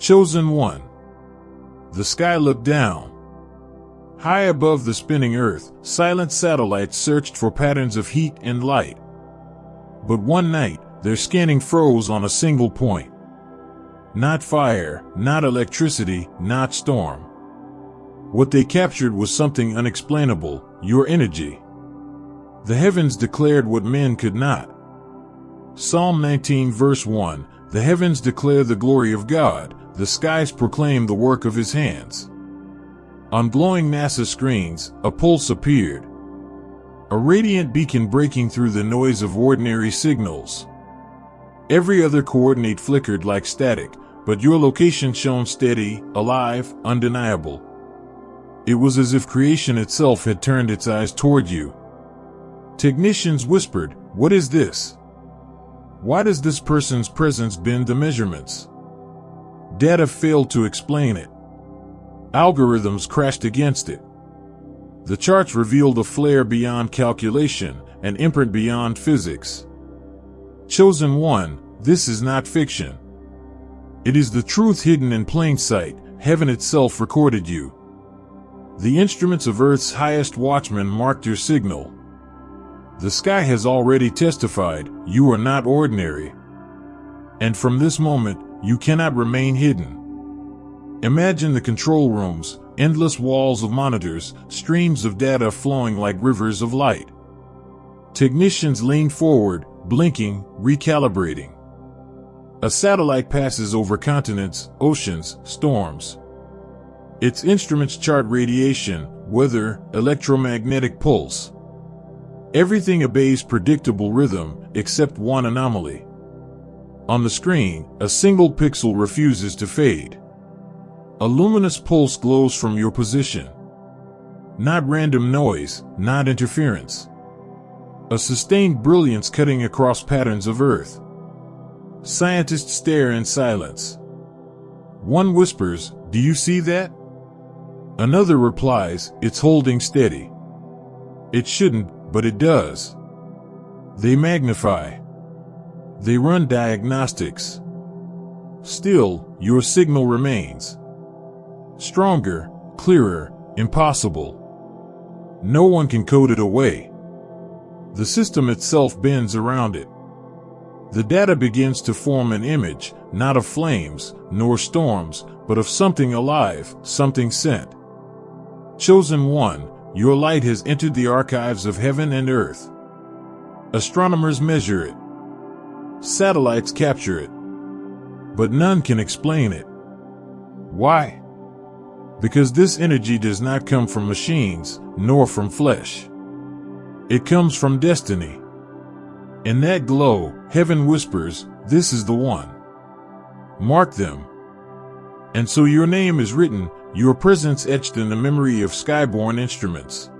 Chosen one. The sky looked down. High above the spinning earth, silent satellites searched for patterns of heat and light. But one night, their scanning froze on a single point. Not fire, not electricity, not storm. What they captured was something unexplainable, your energy. The heavens declared what men could not. Psalm 19 verse 1, the heavens declare the glory of God, the skies proclaim the work of his hands. On glowing NASA screens, a pulse appeared. A radiant beacon breaking through the noise of ordinary signals. Every other coordinate flickered like static, but your location shone steady, alive, undeniable. It was as if creation itself had turned its eyes toward you. Technicians whispered, "What is this? Why does this person's presence bend the measurements?" Data failed to explain it. Algorithms crashed against it. The charts revealed a flare beyond calculation, an imprint beyond physics. Chosen one, this is not fiction. It is the truth hidden in plain sight. Heaven itself recorded you. The instruments of Earth's highest watchmen marked your signal. The sky has already testified, you are not ordinary. And from this moment, you cannot remain hidden. Imagine the control rooms, endless walls of monitors, streams of data flowing like rivers of light. Technicians lean forward, blinking, recalibrating. A satellite passes over continents, oceans, storms. Its instruments chart radiation, weather, electromagnetic pulse. Everything obeys predictable rhythm, except one anomaly. On the screen, a single pixel refuses to fade. A luminous pulse glows from your position. Not random noise, not interference. A sustained brilliance cutting across patterns of Earth. Scientists stare in silence. One whispers, "Do you see that?" Another replies, "It's holding steady." It shouldn't, but it does. They magnify. They run diagnostics. Still, your signal remains. Stronger, clearer, impossible. No one can code it away. The system itself bends around it. The data begins to form an image, not of flames, nor storms, but of something alive, something sent. Chosen one, your light has entered the archives of heaven and earth. Astronomers measure it. Satellites capture it. But none can explain it. Why? Because this energy does not come from machines, nor from flesh. It comes from destiny. In that glow, heaven whispers, "This is the one. Mark them." And so your name is written, your presence etched in the memory of skyborne instruments.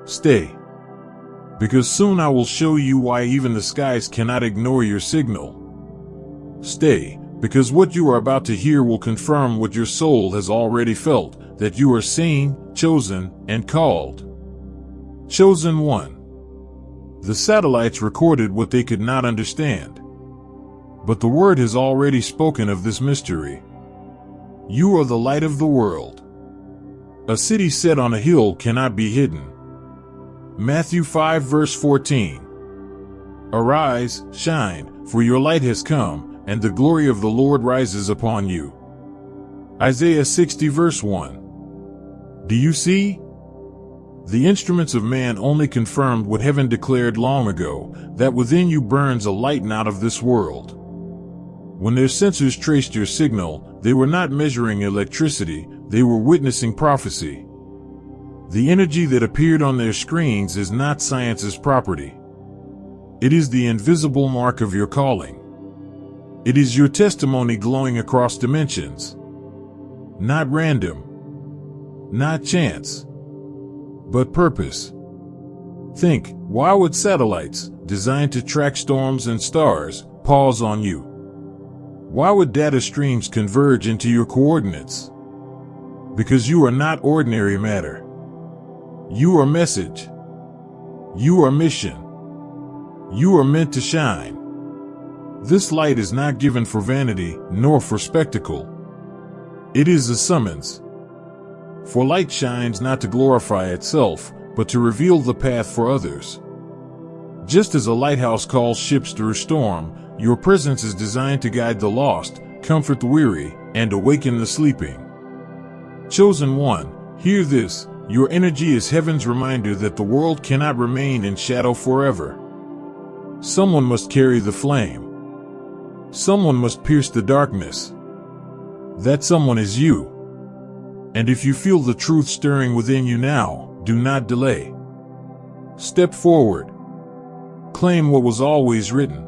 Stay. Because soon I will show you why even the skies cannot ignore your signal. Stay, because what you are about to hear will confirm what your soul has already felt, that you are seen, chosen, and called. Chosen one. The satellites recorded what they could not understand. But the word has already spoken of this mystery. You are the light of the world. A city set on a hill cannot be hidden. Matthew 5 verse 14. Arise, shine, for your light has come, and the glory of the Lord rises upon you. Isaiah 60 verse 1. Do you see? The instruments of man only confirmed what heaven declared long ago, that within you burns a light not of this world. When their sensors traced your signal, they were not measuring electricity, they were witnessing prophecy. The energy that appeared on their screens is not science's property. It is the invisible mark of your calling. It is your testimony glowing across dimensions. Not random. Not chance. But purpose. Think, why would satellites, designed to track storms and stars, pause on you? Why would data streams converge into your coordinates? Because you are not ordinary matter. You are message. You are mission. You are meant to shine. This light is not given for vanity, nor for spectacle. It is a summons. For light shines not to glorify itself, but to reveal the path for others. Just as a lighthouse calls ships through storm, your presence is designed to guide the lost, comfort the weary, and awaken the sleeping. Chosen one, hear this: your energy is heaven's reminder that the world cannot remain in shadow forever. Someone must carry the flame. Someone must pierce the darkness. That someone is you. And if you feel the truth stirring within you now, do not delay. Step forward. Claim what was always written.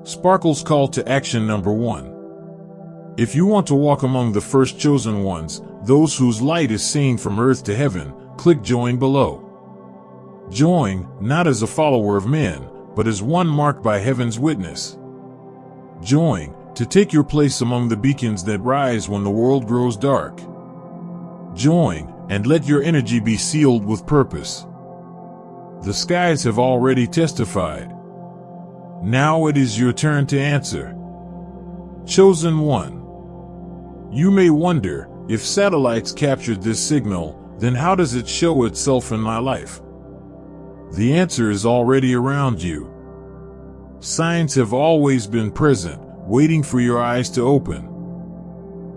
Sparkle's call to action number 1. If you want to walk among the first chosen ones, those whose light is seen from earth to heaven, click join below. Join, not as a follower of men, but as one marked by heaven's witness. Join, to take your place among the beacons that rise when the world grows dark. Join, and let your energy be sealed with purpose. The skies have already testified. Now it is your turn to answer. Chosen one. You may wonder, if satellites captured this signal, then how does it show itself in my life? The answer is already around you. Signs have always been present, waiting for your eyes to open.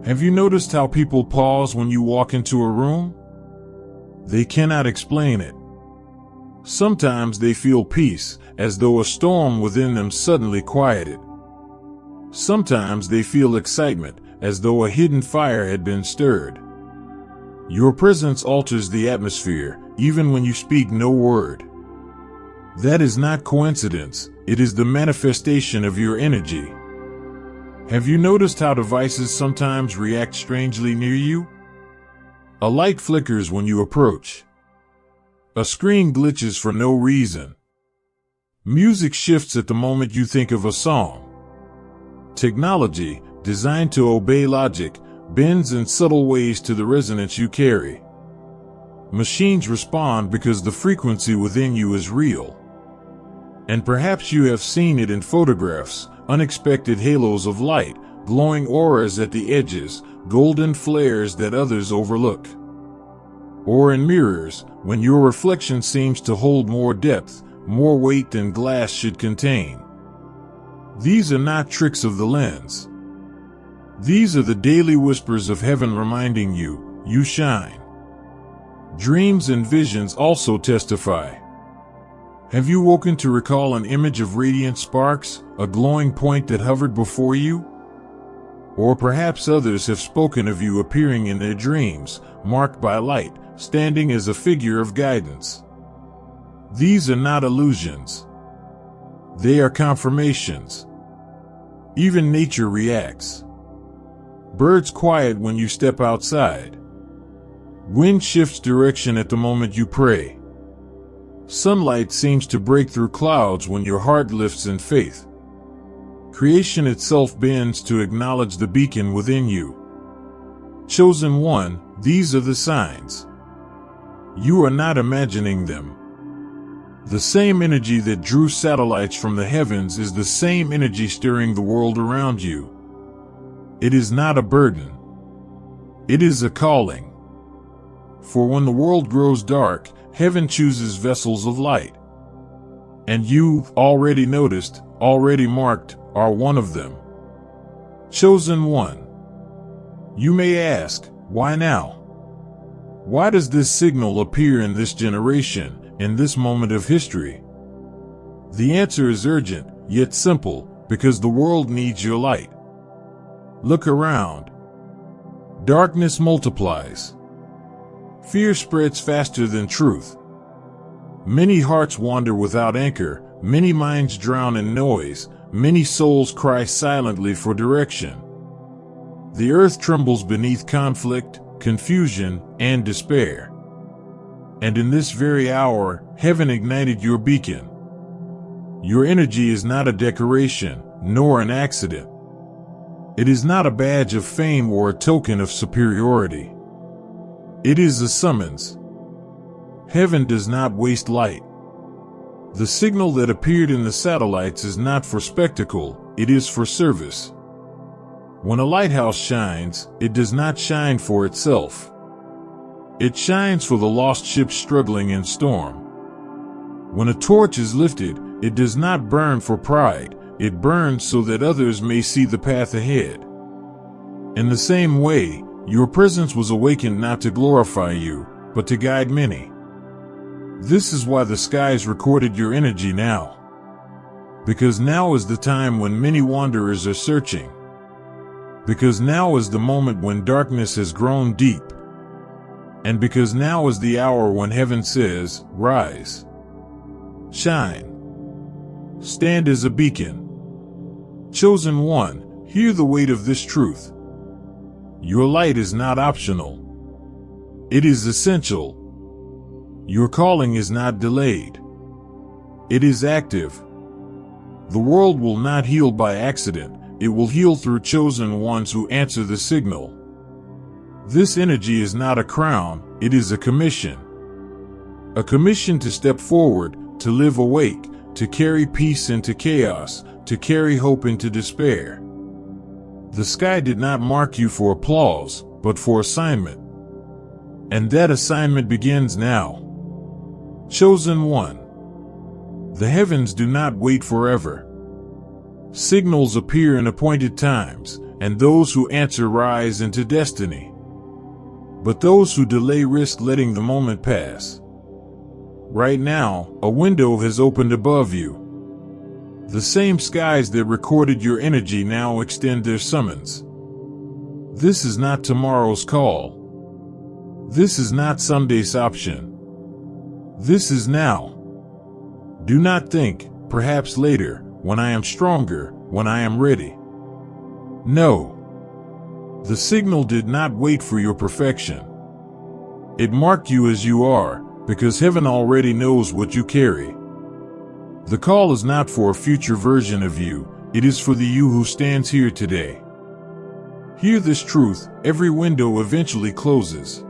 Have you noticed how people pause when you walk into a room? They cannot explain it. Sometimes they feel peace, as though a storm within them suddenly quieted. Sometimes they feel excitement, as though a hidden fire had been stirred. Your presence alters the atmosphere, even when you speak no word. That is not coincidence, it is the manifestation of your energy. Have you noticed how devices sometimes react strangely near you? A light flickers when you approach. A screen glitches for no reason. Music shifts at the moment you think of a song. Technology, designed to obey logic, bends in subtle ways to the resonance you carry. Machines respond because the frequency within you is real. And perhaps you have seen it in photographs, unexpected halos of light, glowing auras at the edges, golden flares that others overlook. Or in mirrors, when your reflection seems to hold more depth, more weight than glass should contain. These are not tricks of the lens. These are the daily whispers of heaven reminding you, you shine. Dreams and visions also testify. Have you woken to recall an image of radiant sparks, a glowing point that hovered before you? Or perhaps others have spoken of you appearing in their dreams, marked by light, standing as a figure of guidance. These are not illusions. They are confirmations. Even nature reacts. Birds quiet when you step outside. Wind shifts direction at the moment you pray. Sunlight seems to break through clouds when your heart lifts in faith. Creation itself bends to acknowledge the beacon within you. Chosen one, these are the signs. You are not imagining them. The same energy that drew satellites from the heavens is the same energy stirring the world around you. It is not a burden. It is a calling. For when the world grows dark, heaven chooses vessels of light. And you, already noticed, already marked, are one of them. Chosen one. You may ask, why now? Why does this signal appear in this generation, in this moment of history? The answer is urgent, yet simple, because the world needs your light. Look around. Darkness multiplies. Fear spreads faster than truth. Many hearts wander without anchor, many minds drown in noise, many souls cry silently for direction. The earth trembles beneath conflict, confusion, and despair. And in this very hour, heaven ignited your beacon. Your energy is not a decoration, nor an accident. It is not a badge of fame or a token of superiority. It is a summons. Heaven does not waste light. The signal that appeared in the satellites is not for spectacle, it is for service. When a lighthouse shines, it does not shine for itself. It shines for the lost ships struggling in storm. When a torch is lifted, it does not burn for pride, it burns so that others may see the path ahead. In the same way, your presence was awakened not to glorify you, but to guide many. This is why the skies recorded your energy now. Because now is the time when many wanderers are searching. Because now is the moment when darkness has grown deep. And because now is the hour when heaven says, "Rise. Shine. Stand as a beacon." Chosen one, hear the weight of this truth. Your light is not optional. It is essential. Your calling is not delayed. It is active. The world will not heal by accident. It will heal through chosen ones who answer the signal. This energy is not a crown, it is a commission. A commission to step forward, to live awake, to carry peace into chaos, to carry hope into despair. The sky did not mark you for applause, but for assignment. And that assignment begins now. Chosen one. The heavens do not wait forever. Signals appear in appointed times, and those who answer rise into destiny. But those who delay risk letting the moment pass. Right now, a window has opened above you. The same skies that recorded your energy now extend their summons. This is not tomorrow's call. This is not Sunday's option. This is now. Do not think, perhaps later, when I am stronger, when I am ready. No. The signal did not wait for your perfection. It marked you as you are, because heaven already knows what you carry. The call is not for a future version of you, it is for the you who stands here today. Hear this truth, every window eventually closes.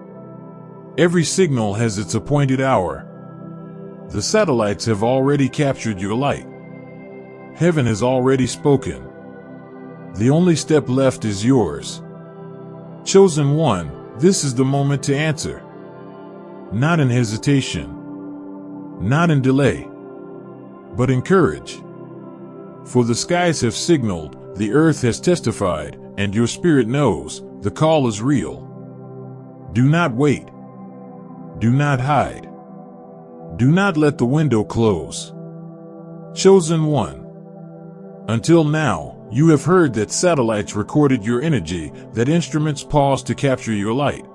Every signal has its appointed hour. The satellites have already captured your light. Heaven has already spoken. The only step left is yours. Chosen one, this is the moment to answer. Not in hesitation. Not in delay. But in courage. For the skies have signaled, the earth has testified, and your spirit knows, the call is real. Do not wait. Do not hide. Do not let the window close. Chosen one. Until now, you have heard that satellites recorded your energy, that instruments paused to capture your light.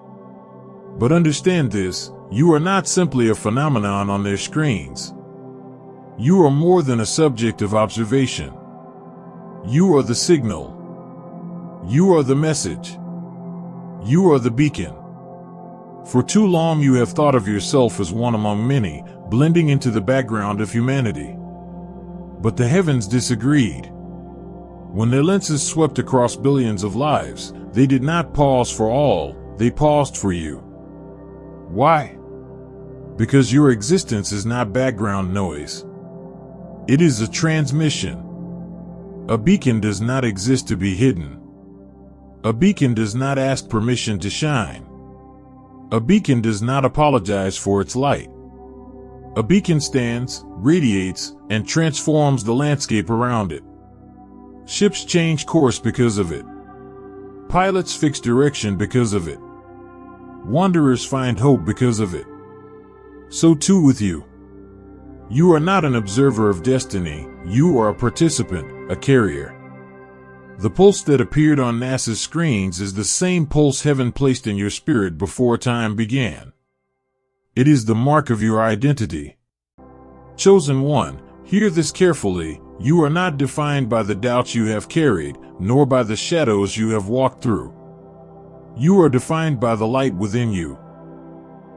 But understand this, you are not simply a phenomenon on their screens. You are more than a subject of observation. You are the signal. You are the message. You are the beacon. For too long you have thought of yourself as one among many, blending into the background of humanity. But the heavens disagreed. When their lenses swept across billions of lives, they did not pause for all, they paused for you. Why? Because your existence is not background noise. It is a transmission. A beacon does not exist to be hidden. A beacon does not ask permission to shine. A beacon does not apologize for its light. A beacon stands, radiates, and transforms the landscape around it. Ships change course because of it. Pilots fix direction because of it. Wanderers find hope because of it. So too with you. You are not an observer of destiny, you are a participant, a carrier. The pulse that appeared on NASA's screens is the same pulse heaven placed in your spirit before time began. It is the mark of your identity. Chosen one, hear this carefully, you are not defined by the doubts you have carried, nor by the shadows you have walked through. You are defined by the light within you.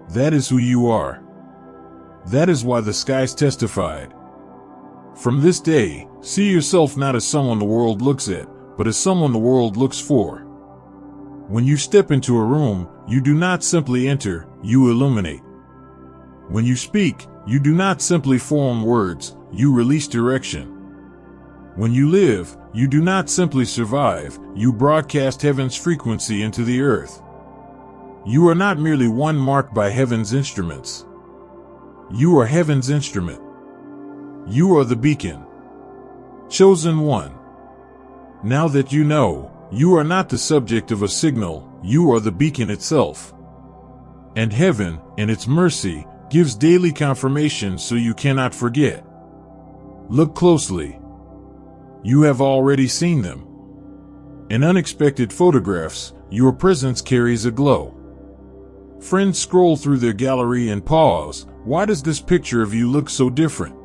That is who you are. That is why the skies testified. From this day, see yourself not as someone the world looks at, but as someone the world looks for. When you step into a room, you do not simply enter, you illuminate. When you speak, you do not simply form words, you release direction. When you live, You do not simply survive, you broadcast heaven's frequency into the earth. You are not merely one marked by heaven's instruments. You are heaven's instrument. You are the beacon. Chosen one. Now that you know, you are not the subject of a signal, you are the beacon itself. And heaven, in its mercy, gives daily confirmation so you cannot forget. Look closely. You have already seen them. In unexpected photographs, your presence carries a glow. Friends scroll through their gallery and pause. Why does this picture of you look so different?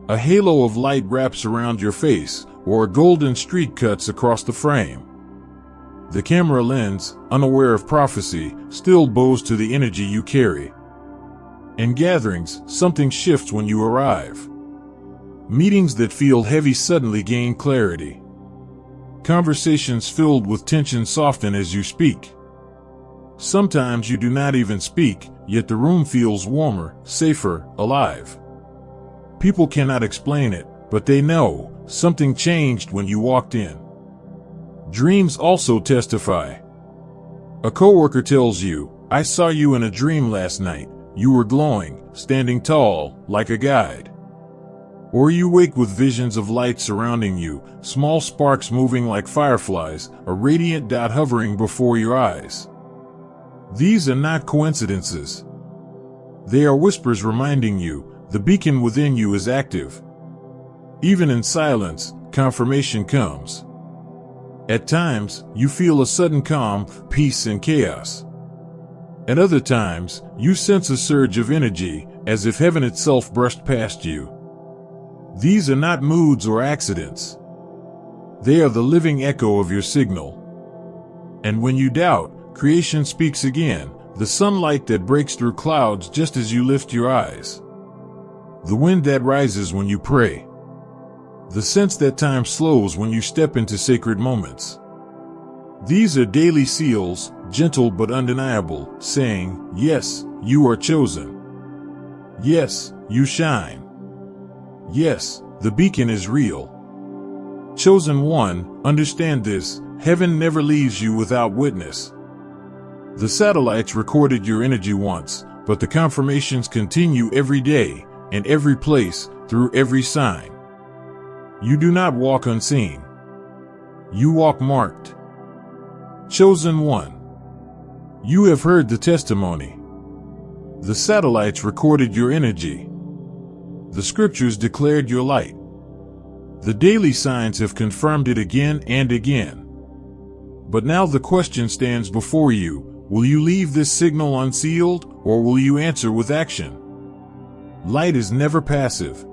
A halo of light wraps around your face, or a golden streak cuts across the frame. The camera lens, unaware of prophecy, still bows to the energy you carry. In gatherings, something shifts when you arrive. Meetings that feel heavy suddenly gain clarity. Conversations filled with tension soften as you speak. Sometimes you do not even speak, yet the room feels warmer, safer, alive. People cannot explain it, but they know something changed when you walked in. Dreams also testify. A coworker tells you, "I saw you in a dream last night. You were glowing, standing tall, like a guide." Or you wake with visions of light surrounding you, small sparks moving like fireflies, a radiant dot hovering before your eyes. These are not coincidences. They are whispers reminding you, the beacon within you is active. Even in silence, confirmation comes. At times, you feel a sudden calm, peace, and chaos. At other times, you sense a surge of energy, as if heaven itself brushed past you. These are not moods or accidents. They are the living echo of your signal. And when you doubt, creation speaks again, the sunlight that breaks through clouds just as you lift your eyes. The wind that rises when you pray. The sense that time slows when you step into sacred moments. These are daily seals, gentle but undeniable, saying, yes, you are chosen. Yes, you shine. Yes, the beacon is real. Chosen one, understand this, heaven never leaves you without witness. The satellites recorded your energy once, but the confirmations continue every day, in every place, through every sign. You do not walk unseen. You walk marked. Chosen one. You have heard the testimony. The satellites recorded your energy. The scriptures declared your light. The daily signs have confirmed it again and again. But now the question stands before you, will you leave this signal unsealed, or will you answer with action? Light is never passive.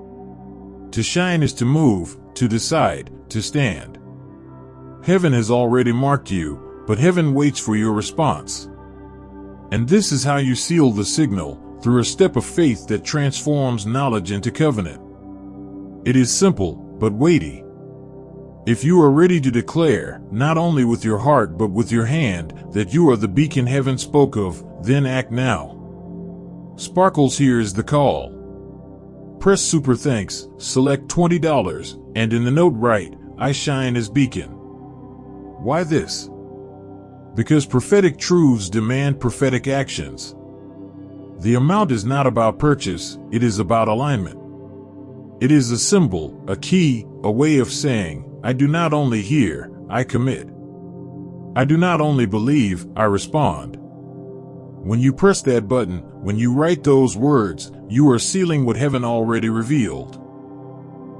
To shine is to move, to decide, to stand. Heaven has already marked you, but heaven waits for your response. And this is how you seal the signal, through a step of faith that transforms knowledge into covenant. It is simple, but weighty. If you are ready to declare, not only with your heart but with your hand, that you are the beacon heaven spoke of, then act now. Sparkles, here is the call. Press Super Thanks, select $20, and in the note write, I shine as beacon. Why this? Because prophetic truths demand prophetic actions. The amount is not about purchase, it is about alignment. It is a symbol, a key, a way of saying, I do not only hear, I commit. I do not only believe, I respond. When you press that button, when you write those words, you are sealing what heaven already revealed.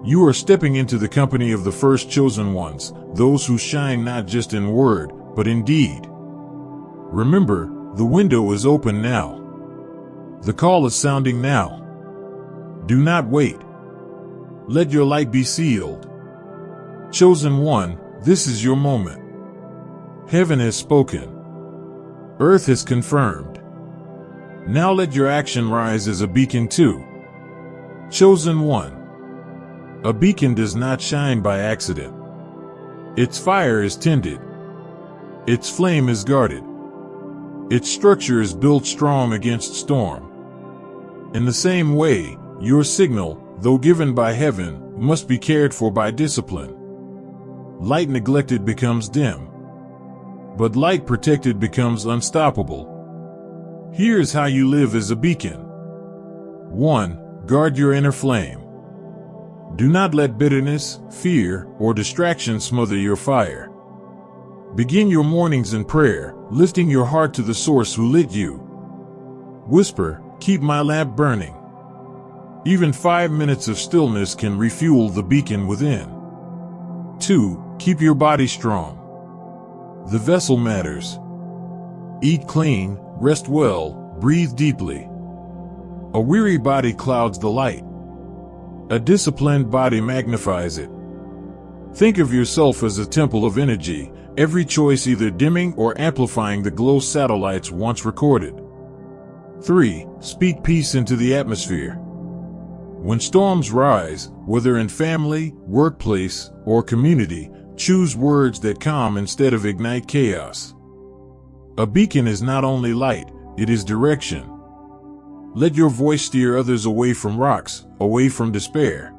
You are stepping into the company of the first chosen ones, those who shine not just in word, but in deed. Remember, the window is open now. The call is sounding now. Do not wait. Let your light be sealed. Chosen one, this is your moment. Heaven has spoken. Earth has confirmed. Now let your action rise as a beacon too. Chosen one. A beacon does not shine by accident. Its fire is tended. Its flame is guarded. Its structure is built strong against storm. In the same way, your signal, though given by heaven, must be cared for by discipline. Light neglected becomes dim, but light protected becomes unstoppable. Here's how you live as a beacon. 1. Guard your inner flame. Do not let bitterness, fear, or distraction smother your fire. Begin your mornings in prayer, lifting your heart to the source who lit you. Whisper, "Keep my lamp burning." Even 5 minutes of stillness can refuel the beacon within. 2. Keep your body strong. The vessel matters. Eat clean, rest well, breathe deeply. A weary body clouds the light. A disciplined body magnifies it. Think of yourself as a temple of energy, every choice either dimming or amplifying the glow satellites once recorded. 3. Speak peace into the atmosphere. When storms rise, whether in family, workplace, or community, choose words that calm instead of ignite chaos. A beacon is not only light, it is direction. Let your voice steer others away from rocks, away from despair.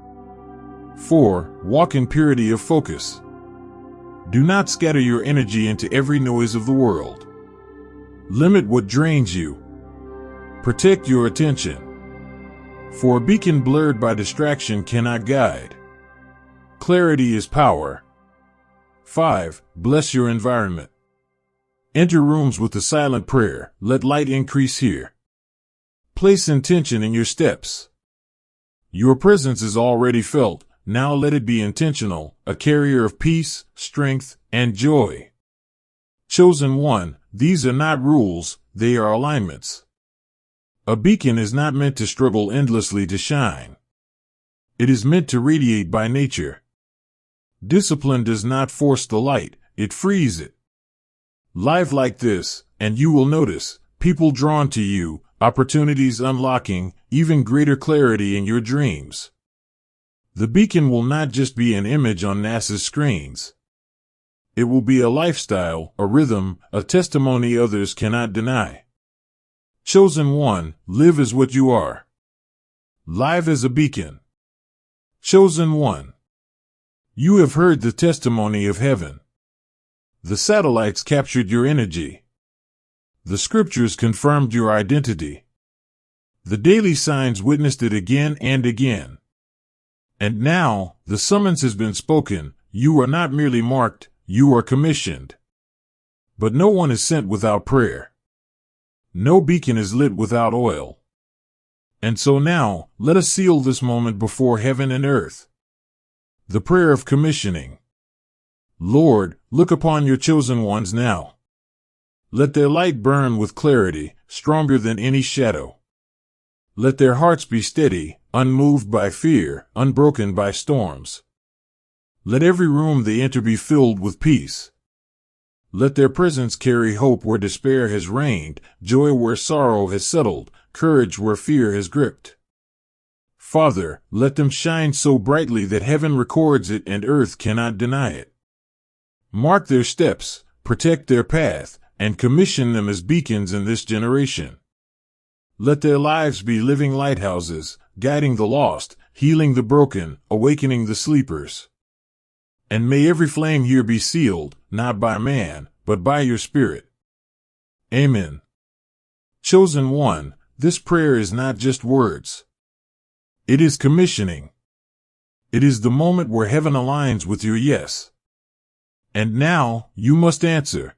4. Walk in purity of focus. Do not scatter your energy into every noise of the world. Limit what drains you. Protect your attention. For a beacon blurred by distraction cannot guide. Clarity is power. 5. Bless your environment. Enter rooms with a silent prayer, let light increase here. Place intention in your steps. Your presence is already felt, now let it be intentional, a carrier of peace, strength, and joy. Chosen one, these are not rules, they are alignments. A beacon is not meant to struggle endlessly to shine. It is meant to radiate by nature. Discipline does not force the light, it frees it. Live like this, and you will notice, people drawn to you, opportunities unlocking, even greater clarity in your dreams. The beacon will not just be an image on NASA's screens. It will be a lifestyle, a rhythm, a testimony others cannot deny. Chosen one, live as what you are. Live as a beacon. Chosen one. You have heard the testimony of heaven. The satellites captured your energy. The scriptures confirmed your identity. The daily signs witnessed it again and again. And now, the summons has been spoken, you are not merely marked, you are commissioned. But no one is sent without prayer. No beacon is lit without oil. And so now, let us seal this moment before heaven and earth. The prayer of commissioning. Lord, look upon your chosen ones now. Let their light burn with clarity, stronger than any shadow. Let their hearts be steady, unmoved by fear, unbroken by storms. Let every room they enter be filled with peace. Let their presence carry hope where despair has reigned, joy where sorrow has settled, courage where fear has gripped. Father, let them shine so brightly that heaven records it and earth cannot deny it. Mark their steps, protect their path, and commission them as beacons in this generation. Let their lives be living lighthouses, guiding the lost, healing the broken, awakening the sleepers. And may every flame here be sealed, not by man, but by your Spirit. Amen. Chosen one, this prayer is not just words. It is commissioning. It is the moment where heaven aligns with your yes. And now, you must answer.